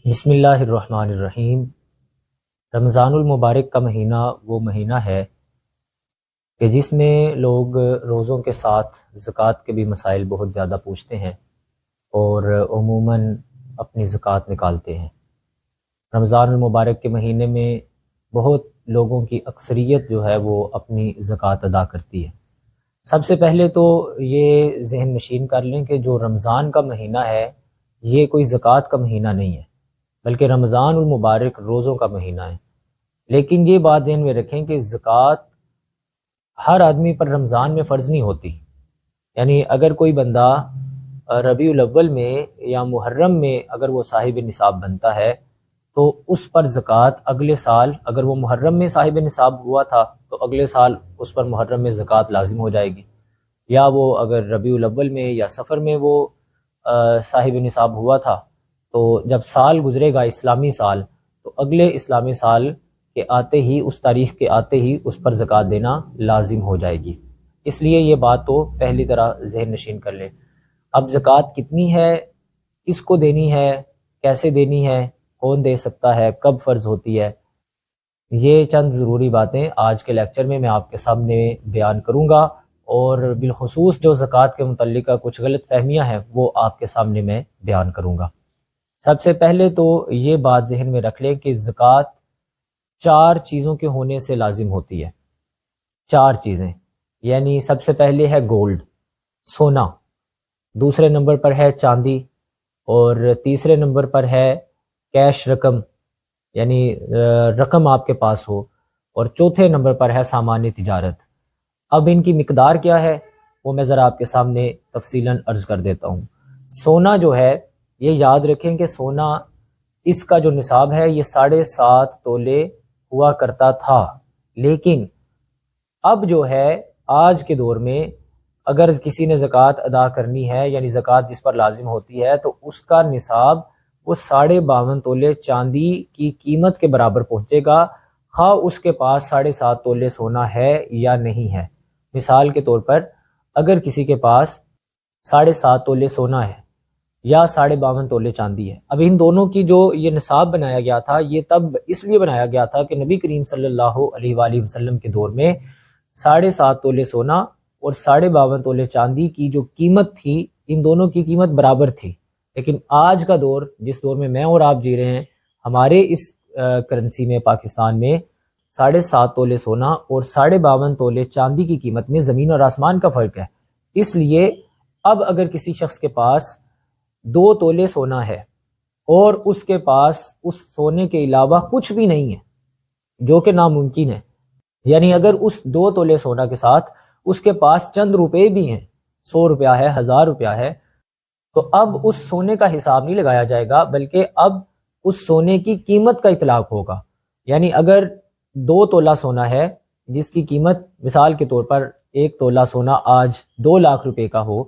بسم اللہ الرحمن الرحیم۔ رمضان المبارک کا مہینہ وہ مہینہ ہے کہ جس میں لوگ روزوں کے ساتھ زکوٰۃ کے بھی مسائل بہت زیادہ پوچھتے ہیں اور عموماً اپنی زکوٰۃ نکالتے ہیں۔ رمضان المبارک کے مہینے میں بہت لوگوں کی اکثریت جو ہے وہ اپنی زکوٰۃ ادا کرتی ہے۔ سب سے پہلے تو یہ ذہن نشین کر لیں کہ جو رمضان کا مہینہ ہے یہ کوئی زکوٰۃ کا مہینہ نہیں ہے، بلکہ رمضان المبارک روزوں کا مہینہ ہے۔ لیکن یہ بات ذہن میں رکھیں کہ زکوٰۃ ہر آدمی پر رمضان میں فرض نہیں ہوتی۔ یعنی اگر کوئی بندہ ربیع الاول میں یا محرم میں اگر وہ صاحب نصاب بنتا ہے تو اس پر زکوٰۃ اگلے سال، اگر وہ محرم میں صاحب نصاب ہوا تھا تو اگلے سال اس پر محرم میں زکوٰۃ لازم ہو جائے گی، یا وہ اگر ربیع الاول میں یا سفر میں وہ صاحب نصاب ہوا تھا تو جب سال گزرے گا اسلامی سال تو اگلے اسلامی سال کے آتے ہی، اس تاریخ کے آتے ہی اس پر زکوٰۃ دینا لازم ہو جائے گی۔ اس لیے یہ بات تو پہلی طرح ذہن نشین کر لیں۔ اب زکوٰۃ کتنی ہے، کس کو دینی ہے، کیسے دینی ہے، کون دے سکتا ہے، کب فرض ہوتی ہے، یہ چند ضروری باتیں آج کے لیکچر میں آپ کے سامنے بیان کروں گا، اور بالخصوص جو زکوٰۃ کے متعلقہ کچھ غلط فہمیاں ہیں وہ آپ کے سامنے میں بیان کروں گا۔ سب سے پہلے تو یہ بات ذہن میں رکھ لیں کہ زکوٰۃ 4 چیزوں کے ہونے سے لازم ہوتی ہے۔ 4 چیزیں، یعنی سب سے پہلے ہے گولڈ، سونا، دوسرے نمبر پر ہے چاندی، اور تیسرے نمبر پر ہے کیش رقم، یعنی رقم آپ کے پاس ہو، اور چوتھے نمبر پر ہے سامان تجارت۔ اب ان کی مقدار کیا ہے وہ میں ذرا آپ کے سامنے تفصیلاً عرض کر دیتا ہوں۔ سونا جو ہے، یہ یاد رکھیں کہ سونا، اس کا جو نصاب ہے یہ 7.5 تولے ہوا کرتا تھا، لیکن اب جو ہے آج کے دور میں اگر کسی نے زکوٰۃ ادا کرنی ہے، یعنی زکوٰۃ جس پر لازم ہوتی ہے، تو اس کا نصاب وہ 52.5 تولے چاندی کی قیمت کے برابر پہنچے گا، خواہ اس کے پاس 7.5 تولے سونا ہے یا نہیں ہے۔ مثال کے طور پر اگر کسی کے پاس 7.5 تولے سونا ہے یا 52.5 تولے چاندی ہے، اب ان دونوں کی جو یہ نصاب بنایا گیا تھا یہ تب اس لیے بنایا گیا تھا کہ نبی کریم صلی اللہ علیہ وآلہ وسلم کے دور میں 7.5 تولے سونا اور 52.5 تولے چاندی کی جو قیمت تھی، ان دونوں کی قیمت برابر تھی۔ لیکن آج کا دور، جس دور میں میں اور آپ جی رہے ہیں، ہمارے اس کرنسی میں، پاکستان میں 7.5 تولے سونا اور 52.5 تولے چاندی کی قیمت میں زمین اور آسمان کا فرق ہے۔ اس لیے اب اگر کسی شخص کے پاس 2 تولے سونا ہے اور اس کے پاس اس سونے کے علاوہ کچھ بھی نہیں ہے، جو کہ ناممکن ہے، یعنی اگر اس 2 تولے سونا کے ساتھ اس کے پاس چند روپے بھی ہیں، 100 روپیہ ہے، 1000 روپیہ ہے، تو اب اس سونے کا حساب نہیں لگایا جائے گا، بلکہ اب اس سونے کی قیمت کا اطلاق ہوگا۔ یعنی اگر 2 تولہ سونا ہے جس کی قیمت مثال کے طور پر 1 تولہ سونا آج 2 لاکھ روپے کا ہو،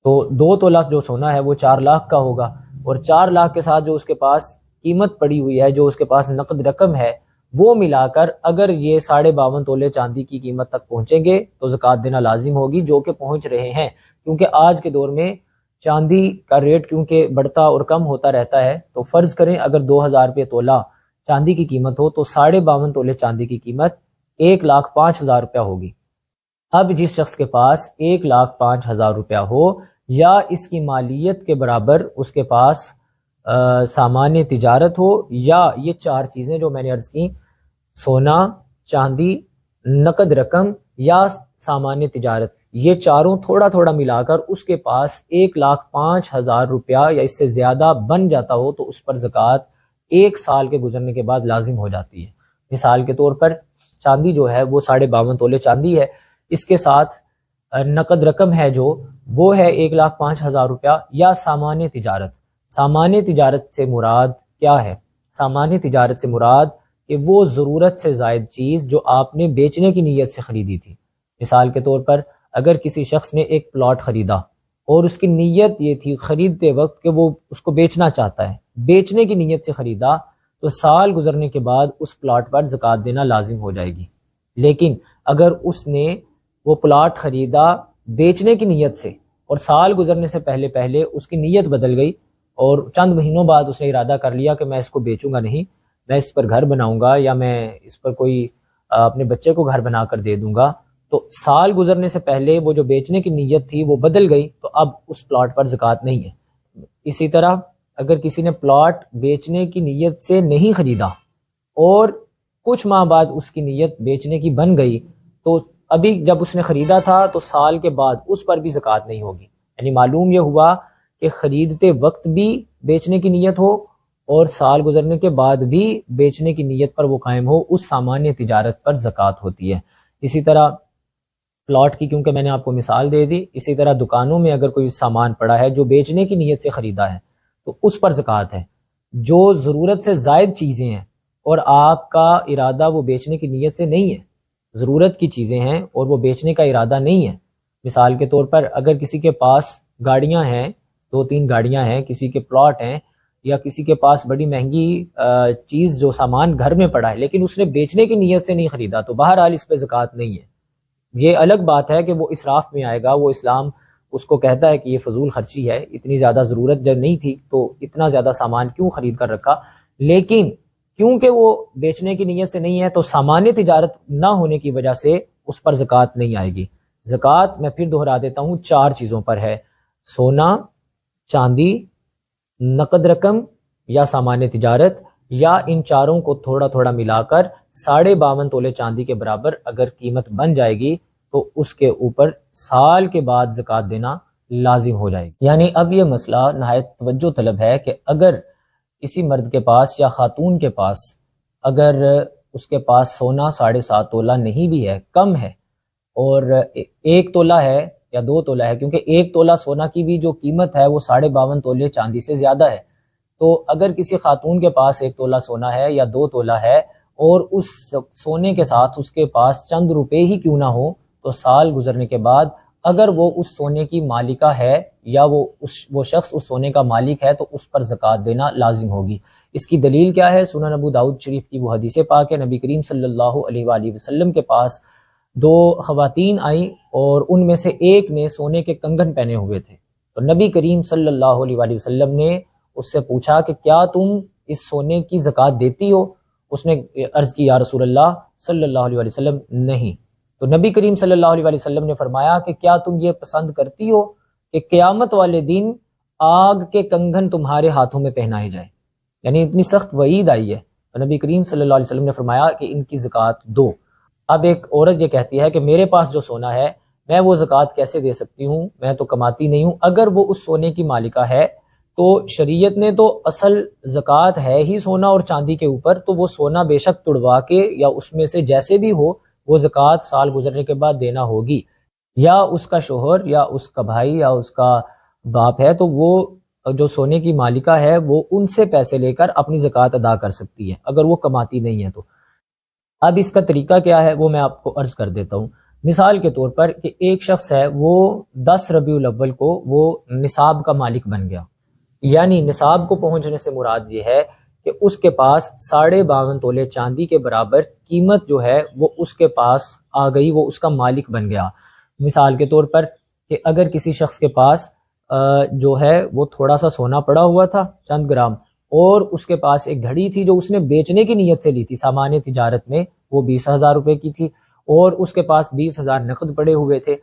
تو 2 تولہ جو سونا ہے وہ 4 لاکھ کا ہوگا، اور 4 لاکھ کے ساتھ جو اس کے پاس قیمت پڑی ہوئی ہے، جو اس کے پاس نقد رقم ہے، وہ ملا کر اگر یہ 52.5 تولے چاندی کی قیمت تک پہنچیں گے تو زکوٰۃ دینا لازم ہوگی، جو کہ پہنچ رہے ہیں۔ کیونکہ آج کے دور میں چاندی کا ریٹ کیونکہ بڑھتا اور کم ہوتا رہتا ہے، تو فرض کریں اگر 2000 روپے تولہ چاندی کی قیمت ہو تو 52.5 تولے چاندی کی قیمت 1,05,000 روپیہ ہوگی۔ اب جس شخص کے پاس 1,05,000 روپیہ ہو یا اس کی مالیت کے برابر اس کے پاس سامان تجارت ہو، یا یہ 4 چیزیں جو میں نے عرض کی، سونا، چاندی، نقد رقم یا سامان تجارت، یہ چاروں تھوڑا تھوڑا ملا کر اس کے پاس 1,05,000 روپیہ یا اس سے زیادہ بن جاتا ہو تو اس پر زکوٰۃ 1 سال کے گزرنے کے بعد لازم ہو جاتی ہے۔ مثال کے طور پر چاندی جو ہے وہ 52.5 تولے چاندی ہے، اس کے ساتھ نقد رقم ہے جو وہ ہے 1,05,000 روپیہ، یا سامان تجارت۔ سامان تجارت سے مراد کیا ہے؟ سامان تجارت سے مراد کہ وہ ضرورت سے زائد چیز جو آپ نے بیچنے کی نیت سے خریدی تھی۔ مثال کے طور پر اگر کسی شخص نے ایک پلاٹ خریدا اور اس کی نیت یہ تھی خریدتے وقت کہ وہ اس کو بیچنا چاہتا ہے، بیچنے کی نیت سے خریدا، تو سال گزرنے کے بعد اس پلاٹ پر زکوٰۃ دینا لازم ہو جائے گی۔ لیکن اگر اس نے وہ پلاٹ خریدا بیچنے کی نیت سے اور سال گزرنے سے پہلے اس کی نیت بدل گئی اور چند مہینوں بعد اس نے ارادہ کر لیا کہ میں اس کو بیچوں گا نہیں، میں اس پر گھر بناؤں گا یا میں اس پر کوئی اپنے بچے کو گھر بنا کر دے دوں گا، تو سال گزرنے سے پہلے وہ جو بیچنے کی نیت تھی وہ بدل گئی، تو اب اس پلاٹ پر زکوٰۃ نہیں ہے۔ اسی طرح اگر کسی نے پلاٹ بیچنے کی نیت سے نہیں خریدا اور کچھ ماہ بعد اس کی نیت بیچنے کی بن گئی، تو ابھی جب اس نے خریدا تھا تو سال کے بعد اس پر بھی زکوٰۃ نہیں ہوگی۔ یعنی معلوم یہ ہوا کہ خریدتے وقت بھی بیچنے کی نیت ہو اور سال گزرنے کے بعد بھی بیچنے کی نیت پر وہ قائم ہو، اس سامان تجارت پر زکوٰۃ ہوتی ہے۔ اسی طرح پلاٹ کی کیونکہ میں نے آپ کو مثال دے دی، اسی طرح دکانوں میں اگر کوئی سامان پڑا ہے جو بیچنے کی نیت سے خریدا ہے تو اس پر زکوٰۃ ہے۔ جو ضرورت سے زائد چیزیں ہیں اور آپ کا ارادہ وہ بیچنے کی نیت سے نہیں ہے، ضرورت کی چیزیں ہیں اور وہ بیچنے کا ارادہ نہیں ہے، مثال کے طور پر اگر کسی کے پاس گاڑیاں ہیں، 2-3 گاڑیاں ہیں، کسی کے پلاٹ ہیں، یا کسی کے پاس بڑی مہنگی چیز جو سامان گھر میں پڑا ہے لیکن اس نے بیچنے کی نیت سے نہیں خریدا، تو بہرحال اس پہ زکوٰۃ نہیں ہے۔ یہ الگ بات ہے کہ وہ اسراف میں آئے گا، وہ اسلام اس کو کہتا ہے کہ یہ فضول خرچی ہے، اتنی زیادہ ضرورت جب نہیں تھی تو اتنا زیادہ سامان کیوں خرید کر رکھا، لیکن کیونکہ وہ بیچنے کی نیت سے نہیں ہے تو سامان تجارت نہ ہونے کی وجہ سے اس پر زکوٰۃ نہیں آئے گی۔ زکوٰۃ میں پھر دہرا دیتا ہوں 4 چیزوں پر ہے: سونا، چاندی، نقد رقم یا سامان تجارت، یا ان چاروں کو تھوڑا تھوڑا ملا کر 52.5 تولے چاندی کے برابر اگر قیمت بن جائے گی تو اس کے اوپر سال کے بعد زکوٰۃ دینا لازم ہو جائے گی۔ یعنی اب یہ مسئلہ نہایت توجہ طلب ہے کہ اگر کسی مرد کے پاس یا خاتون کے پاس اگر اس کے پاس سونا 7.5 تولہ نہیں بھی ہے، کم ہے، اور 1 تولہ ہے یا 2 تولہ ہے، کیونکہ 1 تولہ سونا کی بھی جو قیمت ہے وہ 52.5 تولے چاندی سے زیادہ ہے، تو اگر کسی خاتون کے پاس 1 تولہ سونا ہے یا 2 تولہ ہے اور اس سونے کے ساتھ اس کے پاس چند روپے ہی کیوں نہ ہو، تو سال گزرنے کے بعد اگر وہ اس سونے کی مالکہ ہے یا وہ شخص اس سونے کا مالک ہے تو اس پر زکوٰۃ دینا لازم ہوگی۔ اس کی دلیل کیا ہے؟ سنن ابو داؤد شریف کی وہ حدیث پاک ہے، نبی کریم صلی اللہ علیہ وآلہ وسلم کے پاس 2 خواتین آئیں اور ان میں سے ایک نے سونے کے کنگن پہنے ہوئے تھے، تو نبی کریم صلی اللہ علیہ وآلہ وسلم نے اس سے پوچھا کہ کیا تم اس سونے کی زکوٰۃ دیتی ہو؟ اس نے عرض کی یا رسول اللہ صلی اللہ علیہ وآلہ وسلم نہیں۔ تو نبی کریم صلی اللہ علیہ وآلہ وسلم نے فرمایا کہ کیا تم یہ پسند کرتی ہو کہ قیامت والے دن آگ کے کنگن تمہارے ہاتھوں میں پہنائے جائیں؟ یعنی اتنی سخت وعید آئی ہے، تو نبی کریم صلی اللہ علیہ وسلم نے فرمایا کہ ان کی زکوٰۃ دو۔ اب ایک عورت یہ کہتی ہے کہ میرے پاس جو سونا ہے میں وہ زکوٰۃ کیسے دے سکتی ہوں، میں تو کماتی نہیں ہوں۔ اگر وہ اس سونے کی مالکہ ہے تو شریعت نے تو اصل زکوٰۃ ہے ہی سونا اور چاندی کے اوپر، تو وہ سونا بے شک تڑوا کے یا اس میں سے جیسے بھی ہو وہ زکوٰۃ سال گزرنے کے بعد دینا ہوگی، یا اس کا شوہر یا اس کا بھائی یا اس کا باپ ہے تو وہ جو سونے کی مالکہ ہے وہ ان سے پیسے لے کر اپنی زکوٰۃ ادا کر سکتی ہے اگر وہ کماتی نہیں ہے تو۔ اب اس کا طریقہ کیا ہے وہ میں آپ کو عرض کر دیتا ہوں۔ مثال کے طور پر کہ ایک شخص ہے وہ 10 ربیع الاول کو وہ نصاب کا مالک بن گیا، یعنی نصاب کو پہنچنے سے مراد یہ ہے کہ اس کے پاس 52.5 تولے چاندی کے برابر قیمت جو ہے وہ اس کے پاس آ گئی، وہ اس کا مالک بن گیا۔ مثال کے طور پر کہ اگر کسی شخص کے پاس جو ہے وہ تھوڑا سا سونا پڑا ہوا تھا چند گرام، اور اس کے پاس ایک گھڑی تھی جو اس نے بیچنے کی نیت سے لی تھی سامان تجارت میں، وہ 20,000 روپے کی تھی، اور اس کے پاس 20,000 نقد پڑے ہوئے تھے،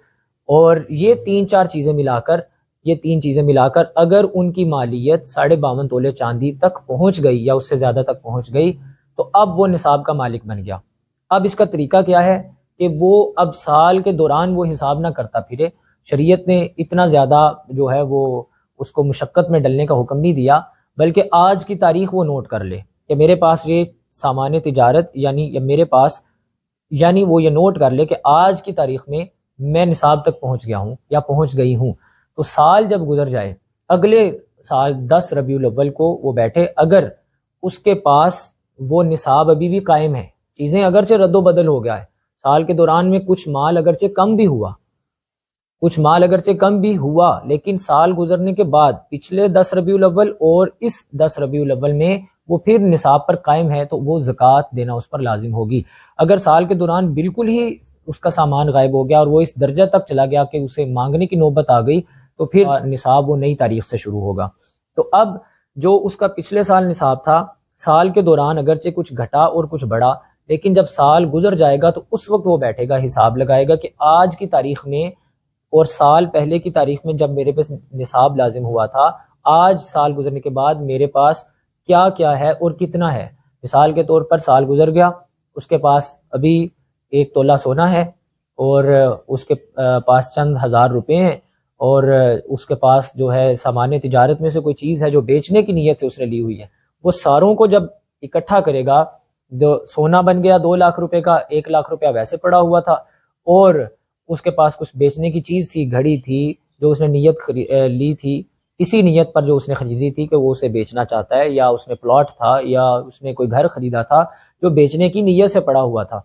اور یہ 3-4 چیزیں ملا کر اگر ان کی مالیت 52.5 تولے چاندی تک پہنچ گئی یا اس سے زیادہ تک پہنچ گئی تو اب وہ نصاب کا مالک بن گیا۔ اب اس کا طریقہ کیا ہے کہ وہ اب سال کے دوران وہ حساب نہ کرتا پھرے، شریعت نے اتنا زیادہ جو ہے وہ اس کو مشقت میں ڈلنے کا حکم نہیں دیا، بلکہ آج کی تاریخ وہ نوٹ کر لے کہ میرے پاس یہ سامان تجارت یعنی وہ یہ نوٹ کر لے کہ آج کی تاریخ میں میں نصاب تک پہنچ گیا ہوں یا پہنچ گئی ہوں، تو سال جب گزر جائے اگلے سال 10 ربیع الاول کو وہ بیٹھے، اگر اس کے پاس وہ نصاب ابھی بھی قائم ہے، چیزیں اگرچہ رد و بدل ہو گیا ہے، سال کے دوران میں کچھ مال اگرچہ کم بھی ہوا لیکن سال گزرنے کے بعد پچھلے 10 ربیع الاول اور اس 10 ربیع الاول میں وہ پھر نصاب پر قائم ہے تو وہ زکوٰۃ دینا اس پر لازم ہوگی۔ اگر سال کے دوران بالکل ہی اس کا سامان غائب ہو گیا اور وہ اس درجہ تک چلا گیا کہ اسے مانگنے کی نوبت آ گئی تو پھر نصاب وہ نئی تاریخ سے شروع ہوگا۔ تو اب جو اس کا پچھلے سال نصاب تھا، سال کے دوران اگرچہ کچھ گھٹا اور کچھ بڑھا، لیکن جب سال گزر جائے گا تو اس وقت وہ بیٹھے گا، حساب لگائے گا کہ آج کی تاریخ میں اور سال پہلے کی تاریخ میں جب میرے پاس نصاب لازم ہوا تھا، آج سال گزرنے کے بعد میرے پاس کیا کیا ہے اور کتنا ہے۔ مثال کے طور پر سال گزر گیا، اس کے پاس ابھی 1 تولہ سونا ہے اور اس کے پاس چند ہزار روپے ہیں، اور اس کے پاس جو ہے سامان تجارت میں سے کوئی چیز ہے جو بیچنے کی نیت سے اس نے لی ہوئی ہے۔ وہ ساروں کو جب اکٹھا کرے گا، جو سونا بن گیا 2 لاکھ روپے کا، 1 لاکھ روپیہ ویسے پڑا ہوا تھا، اور اس کے پاس کچھ بیچنے کی چیز تھی، گھڑی تھی جو اس نے نیت لی تھی، اسی نیت پر جو اس نے خریدی تھی کہ وہ اسے بیچنا چاہتا ہے، یا اس نے پلاٹ تھا یا اس نے کوئی گھر خریدا تھا جو بیچنے کی نیت سے پڑا ہوا تھا۔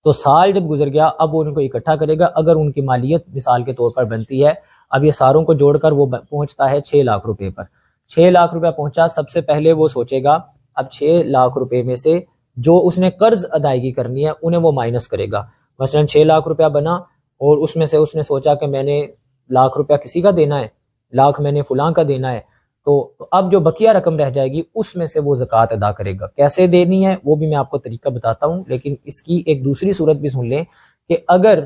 تو سال جب گزر گیا، اب وہ ان کو اکٹھا کرے گا۔ اگر ان کی مالیت مثال کے طور پر بنتی ہے، اب یہ ساروں کو جوڑ کر وہ پہنچتا ہے 6 لاکھ روپے پر۔ 6 لاکھ روپے پہنچا، سب سے پہلے وہ سوچے گا اب 6 لاکھ روپے میں سے جو اس نے قرض ادائیگی کرنی ہے انہیں وہ مائنس کرے گا۔ مثلا 6 لاکھ روپیہ بنا اور اس میں سے اس نے سوچا کہ میں نے لاکھ روپیہ کسی کا دینا ہے، لاکھ میں نے فلاں کا دینا ہے، تو اب جو بقیہ رقم رہ جائے گی اس میں سے وہ زکوٰۃ ادا کرے گا۔ کیسے دینی ہے وہ بھی میں آپ کو طریقہ بتاتا ہوں، لیکن اس کی ایک دوسری صورت بھی سن لیں کہ اگر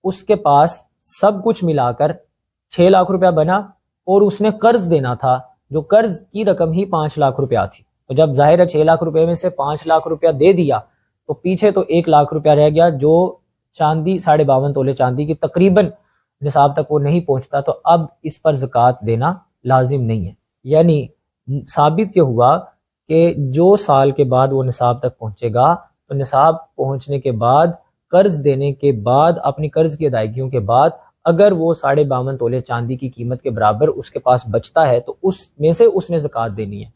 اس کے پاس سب کچھ ملا کر 6 لاکھ روپیہ بنا اور اس نے قرض دینا تھا، جو قرض کی رقم ہی 5 لاکھ روپیہ تھی، تو جب ظاہر ہے 6 لاکھ روپے میں سے 5 لاکھ روپیہ دے دیا تو پیچھے تو 1 لاکھ روپیہ رہ گیا، جو چاندی 52.5 تولے چاندی کی تقریباً نصاب تک وہ نہیں پہنچتا، تو اب اس پر زکوٰۃ دینا لازم نہیں ہے۔ یعنی ثابت یہ ہوا کہ جو سال کے بعد وہ نصاب تک پہنچے گا، تو نصاب پہنچنے کے بعد، قرض دینے کے بعد، اپنی قرض کی ادائیگیوں کے بعد، اگر وہ 52.5 تولے چاندی کی قیمت کے برابر اس کے پاس بچتا ہے تو اس میں سے اس نے زکوٰۃ دینی ہے۔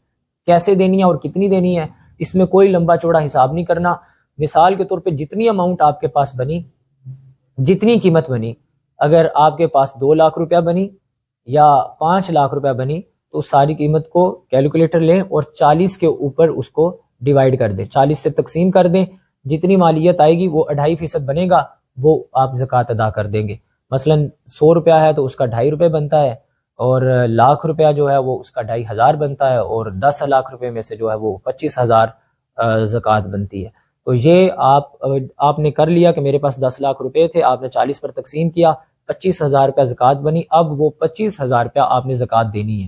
کیسے دینی ہے اور کتنی دینی ہے، اس میں کوئی لمبا چوڑا حساب نہیں کرنا۔ مثال کے طور پہ جتنی اماؤنٹ آپ کے پاس بنی، جتنی قیمت بنی، اگر آپ کے پاس 2 لاکھ روپیہ بنی یا 5 لاکھ روپیہ بنی، تو ساری قیمت کو کیلکولیٹر لیں اور 40 کے اوپر اس کو ڈیوائیڈ کر دیں، 40 سے تقسیم کر دیں، جتنی مالیت آئے گی وہ 2.5% بنے گا، وہ آپ زکوٰۃ ادا کر دیں گے۔ مثلا 100 روپیہ ہے تو اس کا 2.5 روپے بنتا ہے، اور لاکھ روپیہ جو ہے وہ اس کا 2,500 بنتا ہے، اور 10 لاکھ روپے میں سے جو ہے وہ 25,000 زکوٰۃ بنتی ہے۔ تو یہ آپ نے کر لیا کہ میرے پاس 10 لاکھ روپے تھے، آپ نے 40 پر تقسیم کیا، 25,000 روپیہ زکوٰۃ بنی، اب وہ 25,000 روپیہ آپ نے زکوٰۃ دینی ہے۔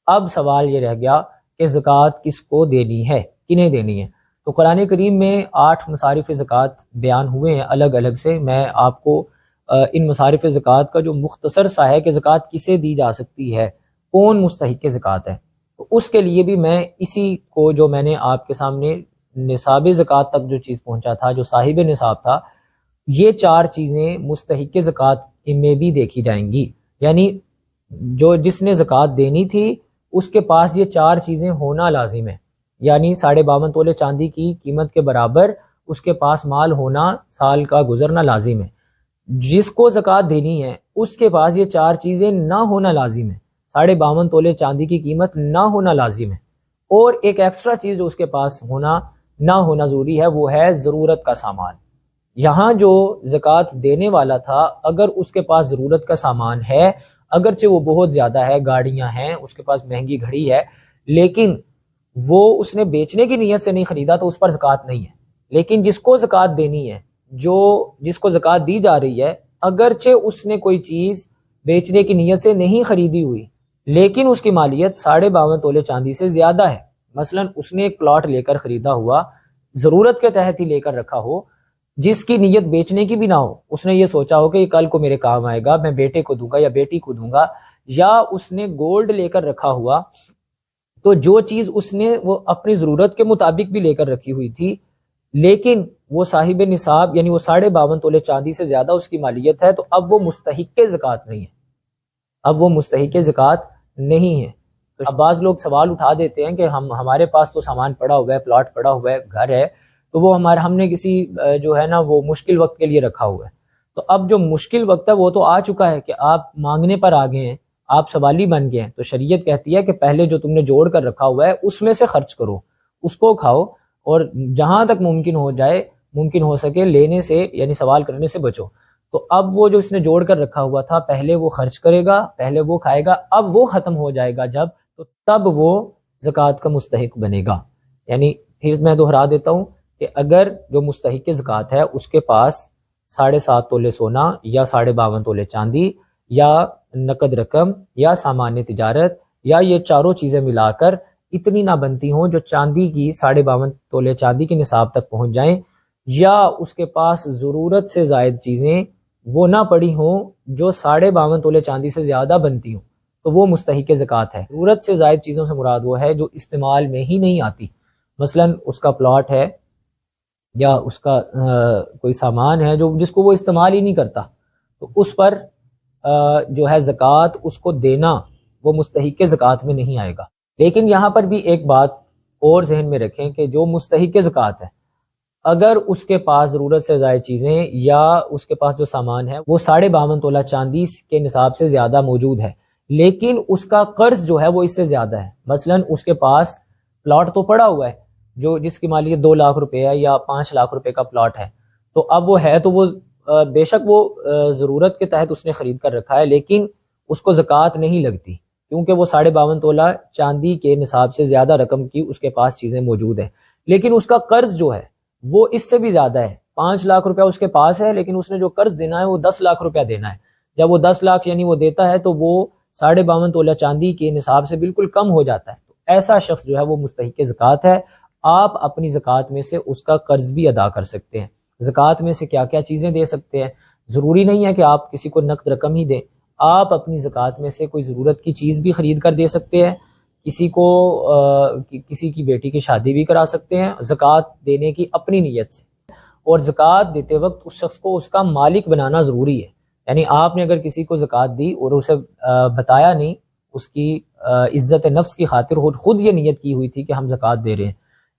اب سوال یہ رہ گیا کہ زکوٰۃ کس کو دینی ہے، کنہیں دینی ہے؟ تو قرآن کریم میں 8 مصارف زکوٰۃ بیان ہوئے ہیں الگ الگ سے۔ میں آپ کو ان مصارف زکوٰۃ کا جو مختصر سا ہے کہ زکوٰۃ کسے دی جا سکتی ہے، کون مستحق زکوٰۃ ہے، تو اس کے لیے بھی میں اسی کو جو میں نے آپ کے سامنے نصاب زکوٰۃ تک جو چیز پہنچا تھا، جو صاحب نصاب تھا، یہ 4 چیزیں مستحق زکوٰۃ میں بھی دیکھی جائیں گی۔ یعنی جو جس نے زکوٰۃ دینی تھی اس کے پاس یہ 4 چیزیں ہونا لازم ہے، یعنی 52.5 تولے چاندی کی قیمت کے برابر اس کے پاس مال ہونا، سال کا گزرنا لازم ہے۔ جس کو زکوٰۃ دینی ہے اس کے پاس یہ 4 چیزیں نہ ہونا لازم ہے، 52.5 تولے چاندی کی قیمت نہ ہونا لازم ہے، اور ایک ایکسٹرا چیز جو اس کے پاس نہ ہونا ضروری ہے، وہ ہے ضرورت کا سامان۔ یہاں جو زکوٰۃ دینے والا تھا، اگر اس کے پاس ضرورت کا سامان ہے، اگرچہ وہ بہت زیادہ ہے، گاڑیاں ہیں، اس کے پاس مہنگی گھڑی ہے، لیکن وہ اس نے بیچنے کی نیت سے نہیں خریدا تو اس پر زکوٰۃ نہیں ہے۔ لیکن جس کو زکوٰۃ دینی ہے، جس کو زکوٰۃ دی جا رہی ہے، اگرچہ اس نے کوئی چیز بیچنے کی نیت سے نہیں خریدی ہوئی، لیکن اس کی مالیت 52.5 تولے چاندی سے زیادہ ہے۔ مثلا اس نے ایک پلاٹ لے کر خریدا ہوا، ضرورت کے تحت ہی لے کر رکھا ہو، جس کی نیت بیچنے کی بھی نہ ہو، اس نے یہ سوچا ہو کہ یہ کل کو میرے کام آئے گا، میں بیٹے کو دوں گا یا بیٹی کو دوں گا، یا اس نے گولڈ لے کر رکھا ہوا، تو جو چیز اس نے وہ اپنی ضرورت کے مطابق بھی لے کر رکھی ہوئی تھی، لیکن وہ صاحب نصاب یعنی وہ 52.5 تولے چاندی سے زیادہ اس کی مالیت ہے، تو اب وہ مستحق زکوٰۃ نہیں ہے، اب وہ مستحق زکوٰۃ نہیں ہے۔ تو اب بعض لوگ سوال اٹھا دیتے ہیں کہ ہمارے پاس تو سامان پڑا ہوا ہے، پلاٹ پڑا ہوا ہے، گھر ہے، تو وہ ہم نے کسی جو ہے نا وہ مشکل وقت کے لیے رکھا ہوا ہے، تو اب جو مشکل وقت ہے وہ تو آ چکا ہے کہ آپ مانگنے پر آ گئے ہیں، آپ سوالی بن گئے ہیں، تو شریعت کہتی ہے کہ پہلے جو تم نے جوڑ کر رکھا ہوا ہے اس میں سے خرچ کرو، اس کو کھاؤ، اور جہاں تک ممکن ہو سکے لینے سے یعنی سوال کرنے سے بچو۔ تو اب وہ جو اس نے جوڑ کر رکھا ہوا تھا، پہلے وہ خرچ کرے گا، پہلے وہ کھائے گا، اب وہ ختم ہو جائے گا جب تو تب وہ زکوٰۃ کا مستحق بنے گا۔ یعنی پھر میں دہرا دیتا ہوں کہ اگر جو مستحق زکوٰۃ ہے اس کے پاس 7.5 تولے سونا یا 52.5 تولے چاندی یا نقد رقم یا سامان تجارت یا یہ چاروں چیزیں ملا کر اتنی نہ بنتی ہوں جو چاندی کی 52.5 تولے چاندی کے نصاب تک پہنچ جائیں، یا اس کے پاس ضرورت سے زائد چیزیں وہ نہ پڑی ہوں جو 52.5 تولے چاندی سے زیادہ بنتی ہوں، تو وہ مستحق زکوٰۃ ہے۔ ضرورت سے زائد چیزوں سے مراد وہ ہے جو استعمال میں ہی نہیں آتی، مثلا اس کا پلاٹ ہے یا اس کا کوئی سامان ہے جس کو وہ استعمال ہی نہیں کرتا، تو اس پر جو ہے زکوٰۃ اس کو دینا وہ مستحق زکوٰۃ میں نہیں آئے گا۔ لیکن یہاں پر بھی ایک بات اور ذہن میں رکھیں کہ جو مستحق زکوٰۃ ہے، اگر اس کے پاس ضرورت سے زائد چیزیں یا اس کے پاس جو سامان ہے وہ 52.5 تولہ چاندی کے نصاب سے زیادہ موجود ہے، لیکن اس کا قرض جو ہے وہ اس سے زیادہ ہے، مثلا اس کے پاس پلاٹ تو پڑا ہوا ہے جس کی مالیت 2 لاکھ روپے ہے یا 5 لاکھ روپے کا پلاٹ ہے، تو اب وہ ہے تو وہ بے شک وہ ضرورت کے تحت اس نے خرید کر رکھا ہے، لیکن اس کو زکوٰۃ نہیں لگتی کیونکہ وہ 52.5 تولہ چاندی کے نصاب سے زیادہ رقم کی اس کے پاس چیزیں موجود ہیں۔ لیکن اس کا قرض جو ہے وہ اس سے بھی زیادہ ہے، 5 لاکھ روپیہ اس کے پاس ہے، لیکن اس نے جو قرض دینا ہے وہ 10 لاکھ روپیہ دینا ہے۔ جب وہ 10 لاکھ یعنی وہ دیتا ہے تو وہ 52.5 تولہ چاندی کے نصاب سے بالکل کم ہو جاتا ہے، تو ایسا شخص جو ہے وہ مستحق زکوٰۃ ہے۔ آپ اپنی زکوٰۃ میں سے اس کا قرض بھی ادا کر سکتے ہیں۔ زکوٰۃ میں سے کیا کیا چیزیں دے سکتے ہیں؟ ضروری نہیں ہے کہ آپ کسی کو نقد رقم ہی دیں، آپ اپنی زکوٰۃ میں سے کوئی ضرورت کی چیز بھی خرید کر دے سکتے ہیں، کسی کی بیٹی کی شادی بھی کرا سکتے ہیں زکوٰۃ دینے کی اپنی نیت سے، اور زکوٰۃ دیتے وقت اس شخص کو اس کا مالک بنانا ضروری ہے۔ یعنی آپ نے اگر کسی کو زکوٰۃ دی اور اسے بتایا نہیں، اس کی عزت نفس کی خاطر خود یہ نیت کی ہوئی تھی کہ ہم زکوٰۃ دے رہے ہیں،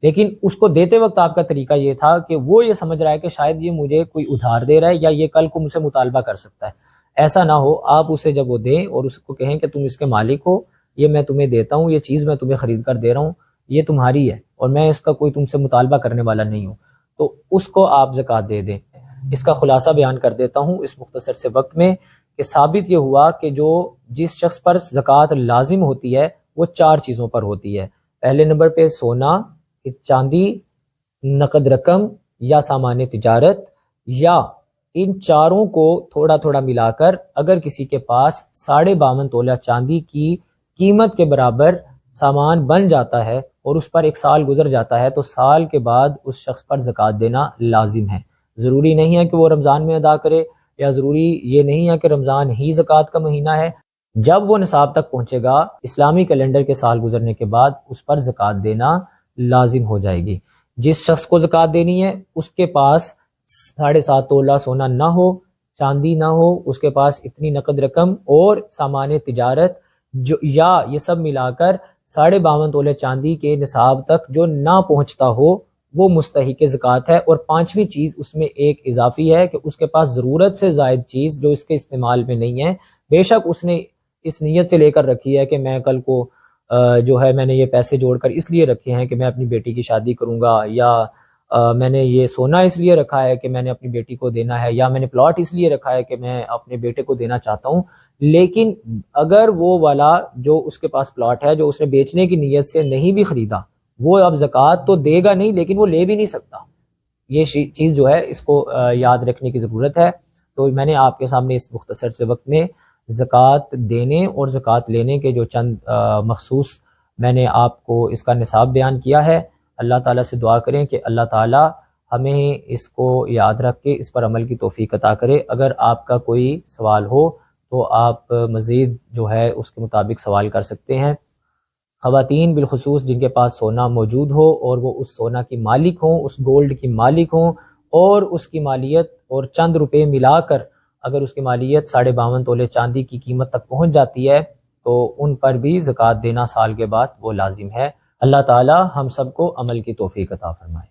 لیکن اس کو دیتے وقت آپ کا طریقہ یہ تھا کہ وہ یہ سمجھ رہا ہے کہ شاید یہ مجھے کوئی ادھار دے رہا ہے یا یہ کل کو مجھ سے مطالبہ کر سکتا ہے، ایسا نہ ہو۔ آپ اسے جب وہ دیں اور اس کو کہیں کہ تم اس کے مالک ہو، یہ میں تمہیں دیتا ہوں، یہ چیز میں تمہیں خرید کر دے رہا ہوں، یہ تمہاری ہے اور میں اس کا کوئی تم سے مطالبہ کرنے والا نہیں ہوں، تو اس کو آپ زکوٰۃ دے دیں۔ اس کا خلاصہ بیان کر دیتا ہوں اس مختصر سے وقت میں کہ ثابت یہ ہوا کہ جس شخص پر زکوٰۃ لازم ہوتی ہے وہ 4 چیزوں پر ہوتی ہے۔ پہلے نمبر پہ سونا، چاندی، نقد رقم یا سامان تجارت، یا ان چاروں کو تھوڑا تھوڑا ملا کر اگر کسی کے پاس 52.5 تولہ چاندی کی قیمت کے برابر سامان بن جاتا ہے اور اس پر 1 سال گزر جاتا ہے تو سال کے بعد اس شخص پر زکوٰۃ دینا لازم ہے۔ ضروری نہیں ہے کہ وہ رمضان میں ادا کرے، یا ضروری یہ نہیں ہے کہ رمضان ہی زکوٰۃ کا مہینہ ہے۔ جب وہ نصاب تک پہنچے گا اسلامی کیلنڈر کے سال گزرنے کے بعد اس پر زکوٰۃ دینا لازم ہو جائے گی۔ جس شخص کو زکوٰۃ دینی ہے اس کے پاس 7.5 تولہ سونا نہ ہو، چاندی نہ ہو، اس کے پاس اتنی نقد رقم اور سامان تجارت یا یہ سب ملا کر 52.5 تولے چاندی کے نصاب تک جو نہ پہنچتا ہو وہ مستحق زکوٰۃ ہے۔ اور 5ویں چیز اس میں ایک اضافی ہے کہ اس کے پاس ضرورت سے زائد چیز جو اس کے استعمال میں نہیں ہے، بے شک اس نے اس نیت سے لے کر رکھی ہے کہ میں کل کو جو ہے میں نے یہ پیسے جوڑ کر اس لیے رکھے ہیں کہ میں اپنی بیٹی کی شادی کروں گا، یا میں نے یہ سونا اس لیے رکھا ہے کہ میں نے اپنی بیٹی کو دینا ہے، یا میں نے پلاٹ اس لیے رکھا ہے کہ میں اپنے بیٹے کو دینا چاہتا ہوں، لیکن اگر وہ والا جو اس کے پاس پلاٹ ہے جو اس نے بیچنے کی نیت سے نہیں بھی خریدا، وہ اب زکوٰۃ تو دے گا نہیں لیکن وہ لے بھی نہیں سکتا۔ یہ چیز جو ہے اس کو یاد رکھنے کی ضرورت ہے۔ تو میں نے آپ کے سامنے اس مختصر سے وقت میں زکوٰۃ دینے اور زکوٰۃ لینے کے جو چند مخصوص میں نے آپ کو اس کا نصاب بیان کیا ہے، اللہ تعالیٰ سے دعا کریں کہ اللہ تعالیٰ ہمیں اس کو یاد رکھ کے اس پر عمل کی توفیق عطا کرے۔ اگر آپ کا کوئی سوال ہو تو آپ مزید جو ہے اس کے مطابق سوال کر سکتے ہیں۔ خواتین بالخصوص جن کے پاس سونا موجود ہو اور وہ اس سونا کی مالک ہوں، اس گولڈ کی مالک ہوں، اور اس کی مالیت اور چند روپے ملا کر اگر اس کی مالیت 52.5 تولے چاندی کی قیمت تک پہنچ جاتی ہے تو ان پر بھی زکوٰۃ دینا سال کے بعد وہ لازم ہے۔ اللہ تعالی ہم سب کو عمل کی توفیق عطا فرمائے۔